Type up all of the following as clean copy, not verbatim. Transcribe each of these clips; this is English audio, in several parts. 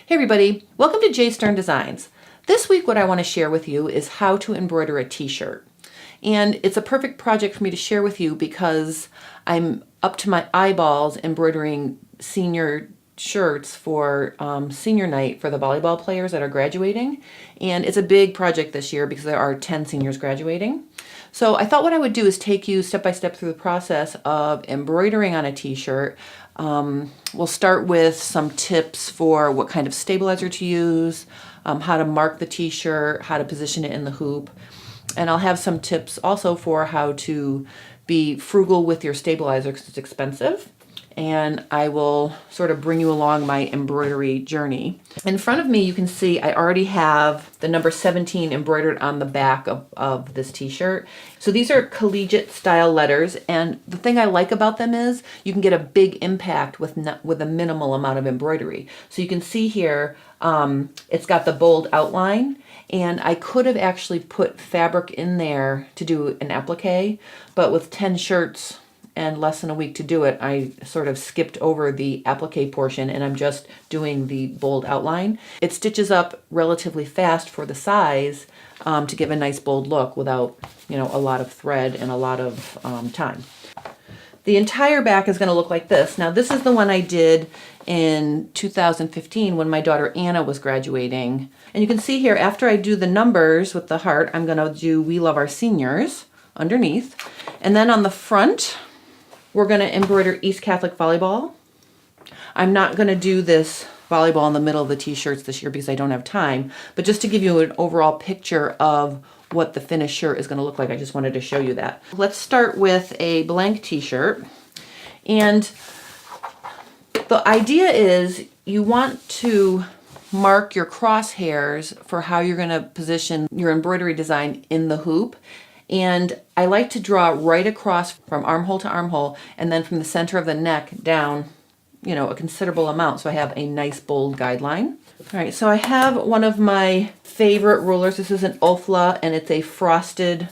Hey everybody, welcome to J Stern Designs. This week what I want to share with you is how to embroider a t-shirt. And it's a perfect project for me to share with you because I'm up to my eyeballs embroidering senior shirts for senior night for the volleyball players that are graduating. And it's a big project this year because there are 10 seniors graduating. So I thought what I would do is take you step by step through the process of embroidering on a t-shirt. We'll start with some tips for what kind of stabilizer to use, how to mark the t-shirt, how to position it in the hoop. And I'll have some tips also for how to be frugal with your stabilizer because it's expensive. And I will sort of bring you along my embroidery journey. In front of me, you can see I already have the number 17 embroidered on the back of this t-shirt. So these are collegiate style letters, and the thing I like about them is you can get a big impact with a minimal amount of embroidery. So you can see here, it's got the bold outline, and I could have actually put fabric in there to do an applique, but with 10 shirts and less than a week to do it, I sort of skipped over the applique portion and I'm just doing the bold outline. It stitches up relatively fast for the size to give a nice bold look without, a lot of thread and a lot of time. The entire back is going to look like this. Now this is the one I did in 2015 when my daughter Anna was graduating. And you can see here, after I do the numbers with the heart, I'm going to do We Love Our Seniors underneath. And then on the front, we're going to embroider East Catholic Volleyball. I'm not going to do this volleyball in the middle of the t-shirts this year because I don't have time, but just to give you an overall picture of what the finished shirt is going to look like, I just wanted to show you that. Let's start with a blank t-shirt. And the idea is you want to mark your crosshairs for how you're going to position your embroidery design in the hoop. And I like to draw right across from armhole to armhole and then from the center of the neck down, a considerable amount. So I have a nice bold guideline. All right, so I have one of my favorite rulers. This is an Ofla and it's a frosted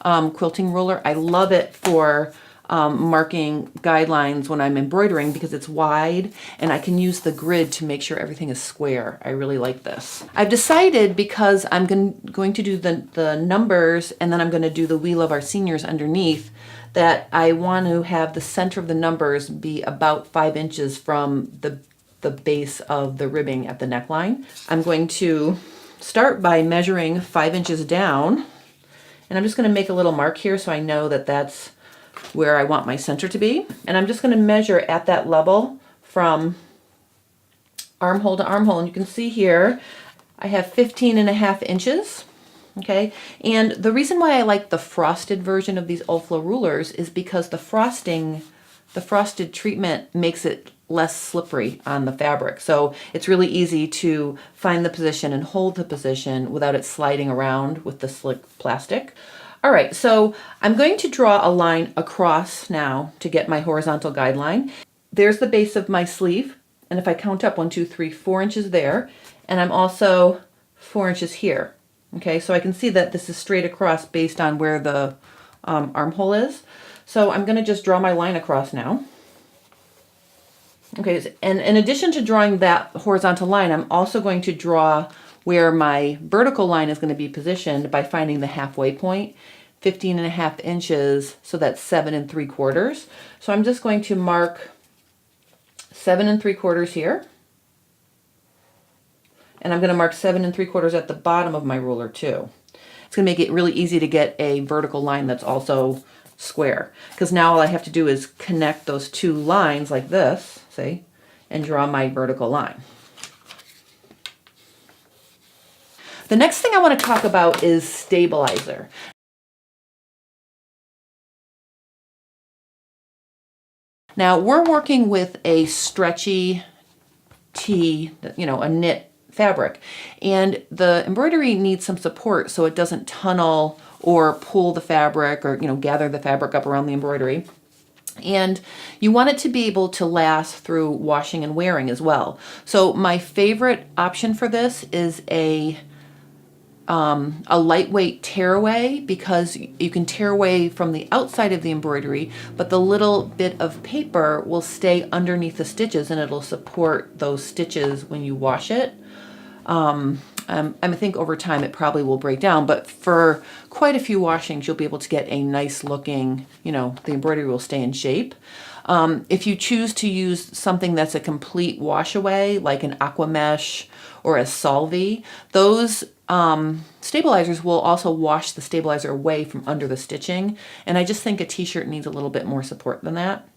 quilting ruler. I love it for marking guidelines when I'm embroidering because it's wide and I can use the grid to make sure everything is square. I really like this. I've decided because I'm going to do the numbers and then I'm going to do the We Love Our Seniors underneath that I want to have the center of the numbers be about 5 inches from the base of the ribbing at the neckline. I'm going to start by measuring 5 inches down and I'm just going to make a little mark here so I know that that's where I want my center to be. And I'm just going to measure at that level from armhole to armhole. And you can see here, I have 15.5 inches. Okay. And the reason why I like the frosted version of these Ofla rulers is because the frosted treatment makes it less slippery on the fabric. So it's really easy to find the position and hold the position without it sliding around with the slick plastic. All right, so I'm going to draw a line across now to get my horizontal guideline. There's the base of my sleeve, and if I count up 1, 2, 3, 4 inches there, and I'm also 4 inches here. Okay, so I can see that this is straight across based on where the armhole is. So I'm going to just draw my line across now. Okay, and in addition to drawing that horizontal line, I'm also going to draw where my vertical line is going to be positioned by finding the halfway point, 15.5 inches, so that's 7 3/4. So I'm just going to mark 7 3/4 here. And I'm going to mark 7 3/4 at the bottom of my ruler too. It's going to make it really easy to get a vertical line that's also square. Because now all I have to do is connect those two lines like this, see, and draw my vertical line. The next thing I want to talk about is stabilizer. Now we're working with a stretchy tee, a knit fabric, and the embroidery needs some support so it doesn't tunnel or pull the fabric or gather the fabric up around the embroidery. And you want it to be able to last through washing and wearing as well. So my favorite option for this is a a lightweight tearaway, because you can tear away from the outside of the embroidery, but the little bit of paper will stay underneath the stitches and it'll support those stitches when you wash it. I think over time it probably will break down, but for quite a few washings you'll be able to get a nice looking, the embroidery will stay in shape. If you choose to use something that's a complete wash away, like an aqua mesh or a solvay, those stabilizers will also wash the stabilizer away from under the stitching, and I just think a t-shirt needs a little bit more support than that.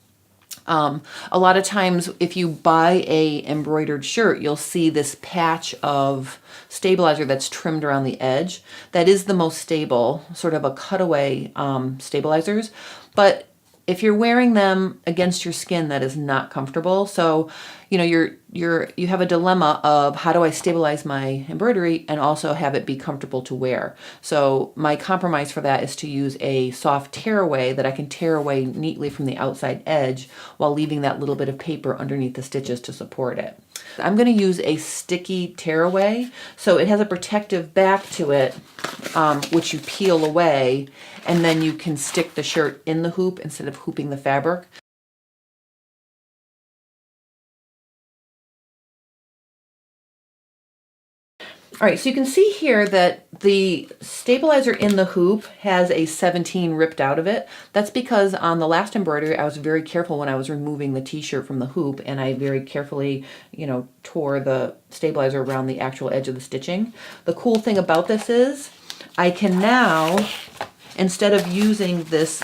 A lot of times if you buy a embroidered shirt, you'll see this patch of stabilizer that's trimmed around the edge. That is the most stable, sort of a cutaway stabilizers, but if you're wearing them against your skin, that is not comfortable. So, you have a dilemma of, how do I stabilize my embroidery and also have it be comfortable to wear? So my compromise for that is to use a soft tearaway that I can tear away neatly from the outside edge while leaving that little bit of paper underneath the stitches to support it. I'm going to use a sticky tearaway, so it has a protective back to it, which you peel away, and then you can stick the shirt in the hoop instead of hooping the fabric. All right, so you can see here that the stabilizer in the hoop has a 17 ripped out of it. That's because on the last embroidery, I was very careful when I was removing the t-shirt from the hoop, and I very carefully, tore the stabilizer around the actual edge of the stitching. The cool thing about this is I can now, instead of using this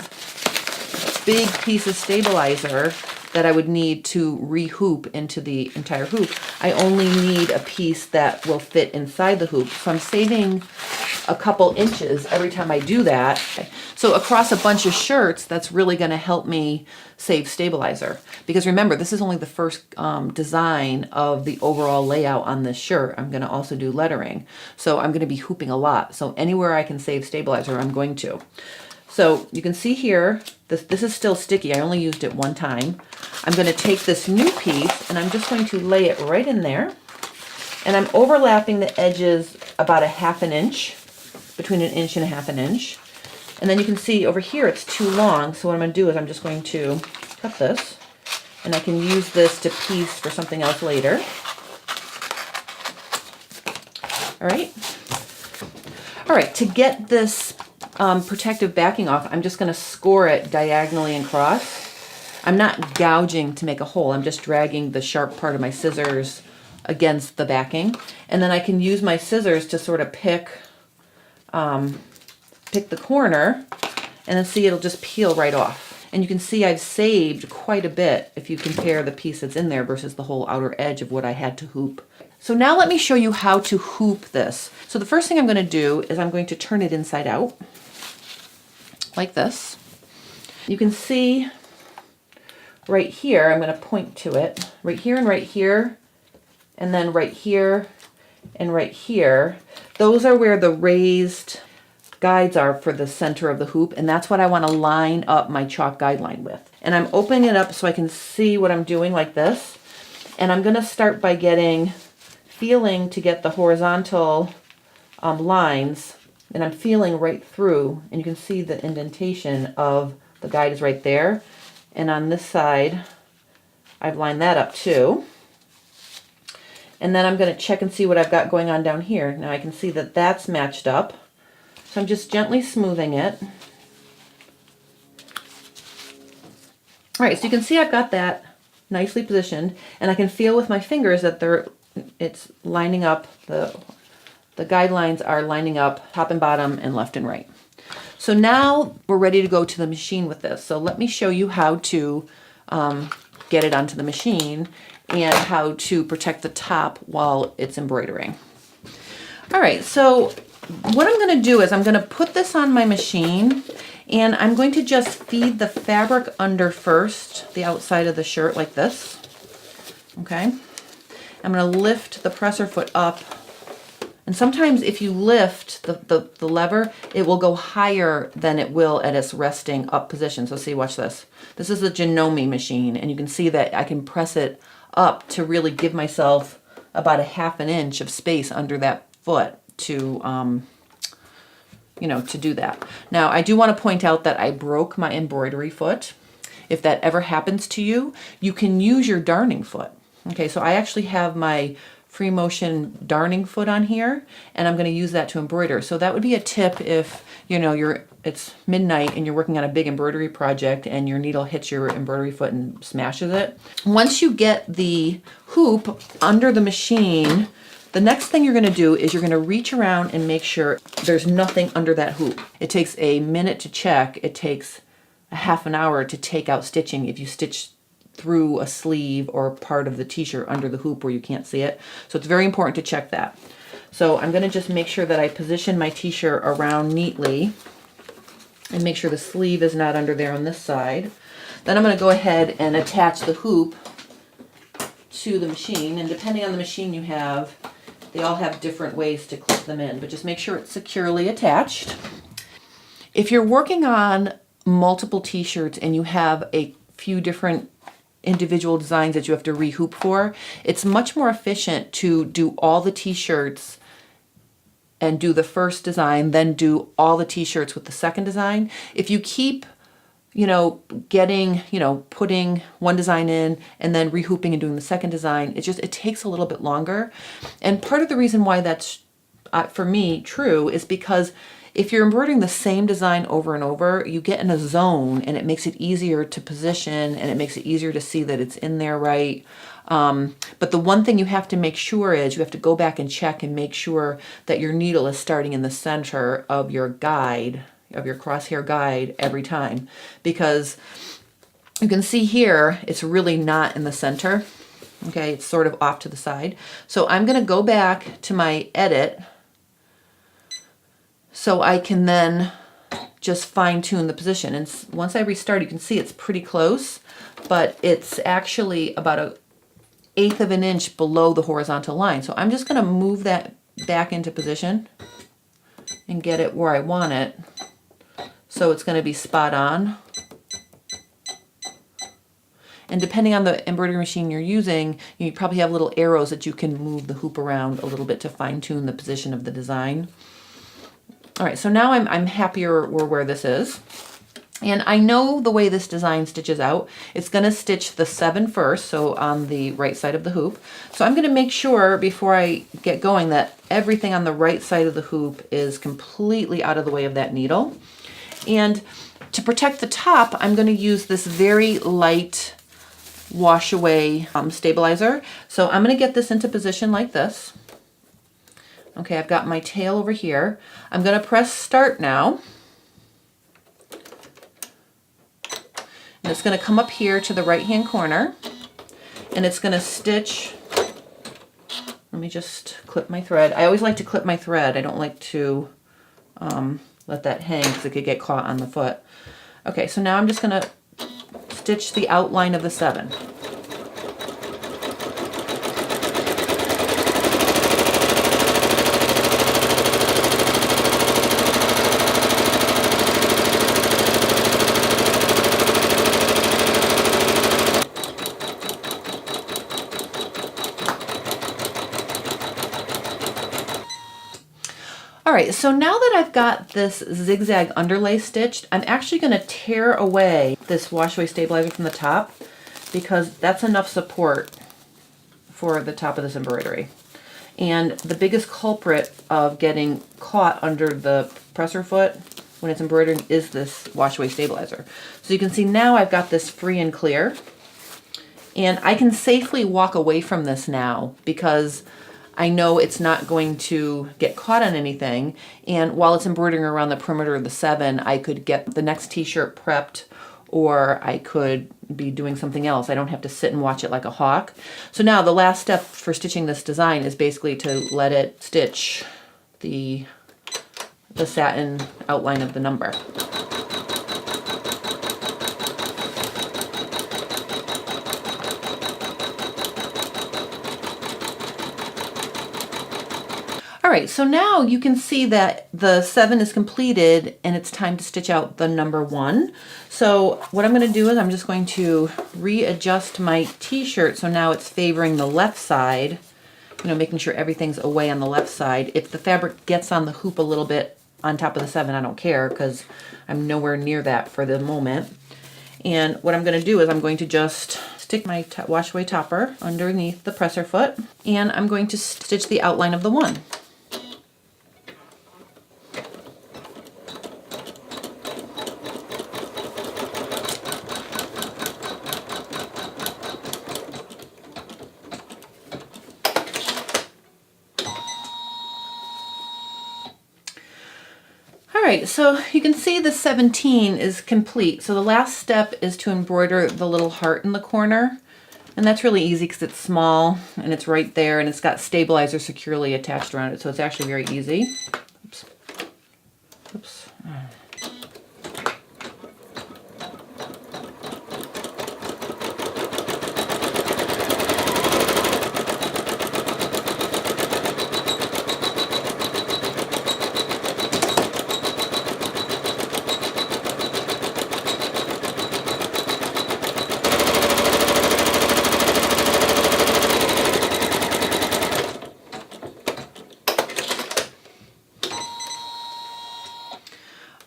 big piece of stabilizer that I would need to re-hoop into the entire hoop, I only need a piece that will fit inside the hoop. So I'm saving a couple inches every time I do that. So across a bunch of shirts, that's really going to help me save stabilizer. Because remember, this is only the first design of the overall layout on this shirt. I'm going to also do lettering. So I'm going to be hooping a lot. So anywhere I can save stabilizer, I'm going to. So you can see here, this is still sticky. I only used it one time. I'm going to take this new piece and I'm just going to lay it right in there. And I'm overlapping the edges about a ½ inch, between 1 inch and ½ inch. And then you can see over here it's too long, so what I'm going to do is I'm just going to cut this, and I can use this to piece for something else later. All right, to get this protective backing off, I'm just going to score it diagonally and cross. I'm not gouging to make a hole, I'm just dragging the sharp part of my scissors against the backing, and then I can use my scissors to sort of pick the corner, and then see it'll just peel right off. And you can see I've saved quite a bit if you compare the piece that's in there versus the whole outer edge of what I had to hoop. So now let me show you how to hoop this. So the first thing I'm going to do is I'm going to turn it inside out like this. You can see right here, I'm going to point to it, right here and right here, and then right here and right here. Those are where the raised guides are for the center of the hoop, and that's what I want to line up my chalk guideline with. And I'm opening it up so I can see what I'm doing like this. And I'm going to start by feeling to get the horizontal lines, and I'm feeling right through, and you can see the indentation of the guide is right there. And on this side, I've lined that up too. And then I'm going to check and see what I've got going on down here. Now I can see that that's matched up. So I'm just gently smoothing it. All right, so you can see I've got that nicely positioned, and I can feel with my fingers that it's lining up, the guidelines are lining up top and bottom and left and right. So now we're ready to go to the machine with this. So let me show you how to get it onto the machine and how to protect the top while it's embroidering. All right, so what I'm going to do is I'm going to put this on my machine, and I'm going to just feed the fabric under first, the outside of the shirt like this. Okay, I'm going to lift the presser foot up, and sometimes if you lift the lever, it will go higher than it will at its resting up position. So see, watch this. This is a Janome machine, and you can see that I can press it up to really give myself about a ½ inch of space under that foot to you know, to do that. Now, I do want to point out that I broke my embroidery foot. If that ever happens to you, you can use your darning foot. Okay, so I actually have my free motion darning foot on here, and I'm going to use that to embroider. So that would be a tip if, you know, it's midnight and you're working on a big embroidery project and your needle hits your embroidery foot and smashes it. Once you get the hoop under the machine, the next thing you're going to do is you're going to reach around and make sure there's nothing under that hoop. It takes a minute to check. It takes a half an hour to take out stitching if you stitch through a sleeve or part of the t-shirt under the hoop where you can't see it. So it's very important to check that. So I'm going to just make sure that I position my t-shirt around neatly and make sure the sleeve is not under there on this side. Then I'm going to go ahead and attach the hoop to the machine, and depending on the machine you have, they all have different ways to clip them in, but just make sure it's securely attached. If you're working on multiple t-shirts and you have a few different individual designs that you have to rehoop for, it's much more efficient to do all the t-shirts and do the first design, then do all the t-shirts with the second design. If you keep, you know, putting one design in and then rehooping and doing the second design, it takes a little bit longer. And part of the reason why that's, for me, true is because if you're embroidering the same design over and over, you get in a zone and it makes it easier to position and it makes it easier to see that it's in there right. But the one thing you have to make sure is you have to go back and check and make sure that your needle is starting in the center of your guide, of your crosshair guide every time. Because you can see here, it's really not in the center. Okay, it's sort of off to the side. So I'm going to go back to my edit so I can then just fine tune the position. And once I restart, you can see it's pretty close, but it's actually about 1/8 of an inch below the horizontal line. So I'm just going to move that back into position and get it where I want it. So it's going to be spot on. And depending on the embroidery machine you're using, you probably have little arrows that you can move the hoop around a little bit to fine tune the position of the design. All right, so now I'm happier where this is. And I know the way this design stitches out. It's going to stitch the 7 first, so on the right side of the hoop. So I'm going to make sure before I get going that everything on the right side of the hoop is completely out of the way of that needle. And to protect the top, I'm going to use this very light wash away stabilizer. So I'm going to get this into position like this. Okay, I've got my tail over here. I'm going to press start now. And it's going to come up here to the right-hand corner. And it's going to stitch. Let me just clip my thread. I always like to clip my thread. I don't like to let that hang because it could get caught on the foot. Okay, so now I'm just going to stitch the outline of the 7. All right, so now that I've got this zigzag underlay stitched, I'm actually going to tear away this washaway stabilizer from the top because that's enough support for the top of this embroidery. And the biggest culprit of getting caught under the presser foot when it's embroidering is this washaway stabilizer. So you can see now I've got this free and clear, and I can safely walk away from this now because I know it's not going to get caught on anything, and while it's embroidering around the perimeter of the 7, I could get the next t-shirt prepped, or I could be doing something else. I don't have to sit and watch it like a hawk. So now the last step for stitching this design is basically to let it stitch the satin outline of the number. All right, so now you can see that the 7 is completed and it's time to stitch out the number 1. So what I'm going to do is I'm just going to readjust my t-shirt so now it's favoring the left side, you know, making sure everything's away on the left side. If the fabric gets on the hoop a little bit on top of the 7, I don't care because I'm nowhere near that for the moment. And what I'm going to do is I'm going to just stick my wash away topper underneath the presser foot, and I'm going to stitch the outline of the 1. Alright, so you can see the 17 is complete. So the last step is to embroider the little heart in the corner. And that's really easy because it's small and it's right there and it's got stabilizer securely attached around it. So it's actually very easy. Oops. Oops.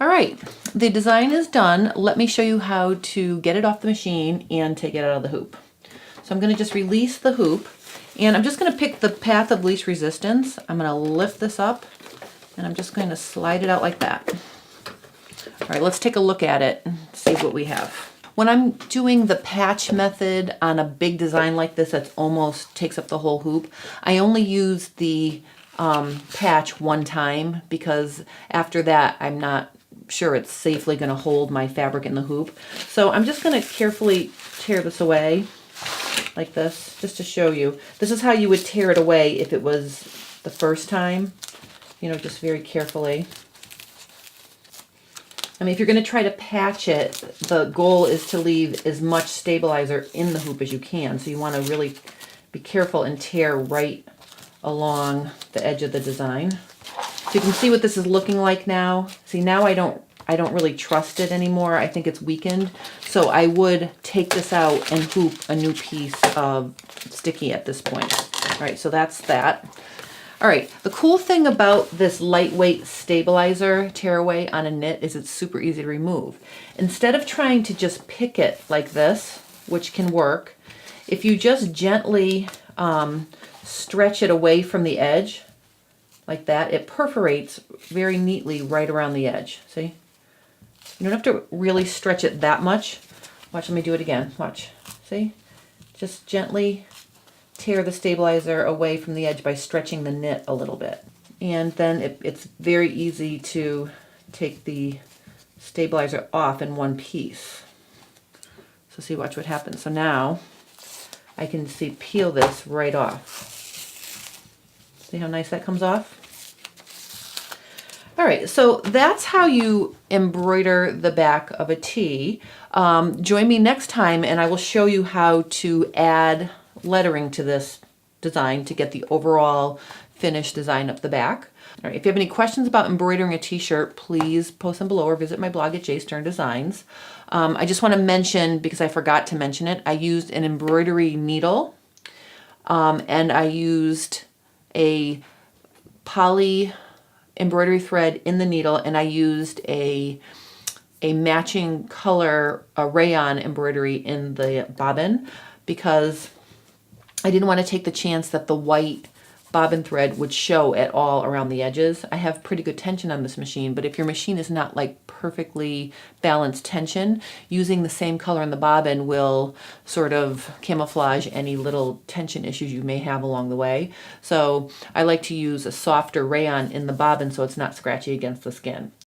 All right, the design is done. Let me show you how to get it off the machine and take it out of the hoop. So I'm going to just release the hoop, and I'm just going to pick the path of least resistance. I'm going to lift this up, and I'm just going to slide it out like that. All right, let's take a look at it and see what we have. When I'm doing the patch method on a big design like this that almost takes up the whole hoop, I only use the patch one time because after that I'm not sure it's safely going to hold my fabric in the hoop. So I'm just going to carefully tear this away like this just to show you. This is how you would tear it away if it was the first time, you know, just very carefully. I mean, if you're going to try to patch it, the goal is to leave as much stabilizer in the hoop as you can. So you want to really be careful and tear right along the edge of the design. So you can see what this is looking like now. See, now I don't really trust it anymore. I think it's weakened. So I would take this out and hoop a new piece of sticky at this point. All right, so that's that. All right, the cool thing about this lightweight stabilizer tearaway on a knit is it's super easy to remove. Instead of trying to just pick it like this, which can work, if you just gently stretch it away from the edge, like that, it perforates very neatly right around the edge. See? You don't have to really stretch it that much. Watch, let me do it again. Watch. See? Just gently tear the stabilizer away from the edge by stretching the knit a little bit. And then it's very easy to take the stabilizer off in one piece. So see, watch what happens. So now I can peel this right off. See how nice that comes off? All right, so that's how you embroider the back of a tee. Join me next time and I will show you how to add lettering to this design to get the overall finished design of the back. All right, if you have any questions about embroidering a t-shirt, please post them below or visit my blog at J Stern Designs. I just want to mention, because I forgot to mention it, I used an embroidery needle and I used a poly embroidery thread in the needle, and I used a matching color rayon embroidery in the bobbin because I didn't want to take the chance that the white bobbin thread would show at all around the edges. I have pretty good tension on this machine, but if your machine is not like perfectly balanced tension, using the same color in the bobbin will sort of camouflage any little tension issues you may have along the way. So I like to use a softer rayon in the bobbin so it's not scratchy against the skin.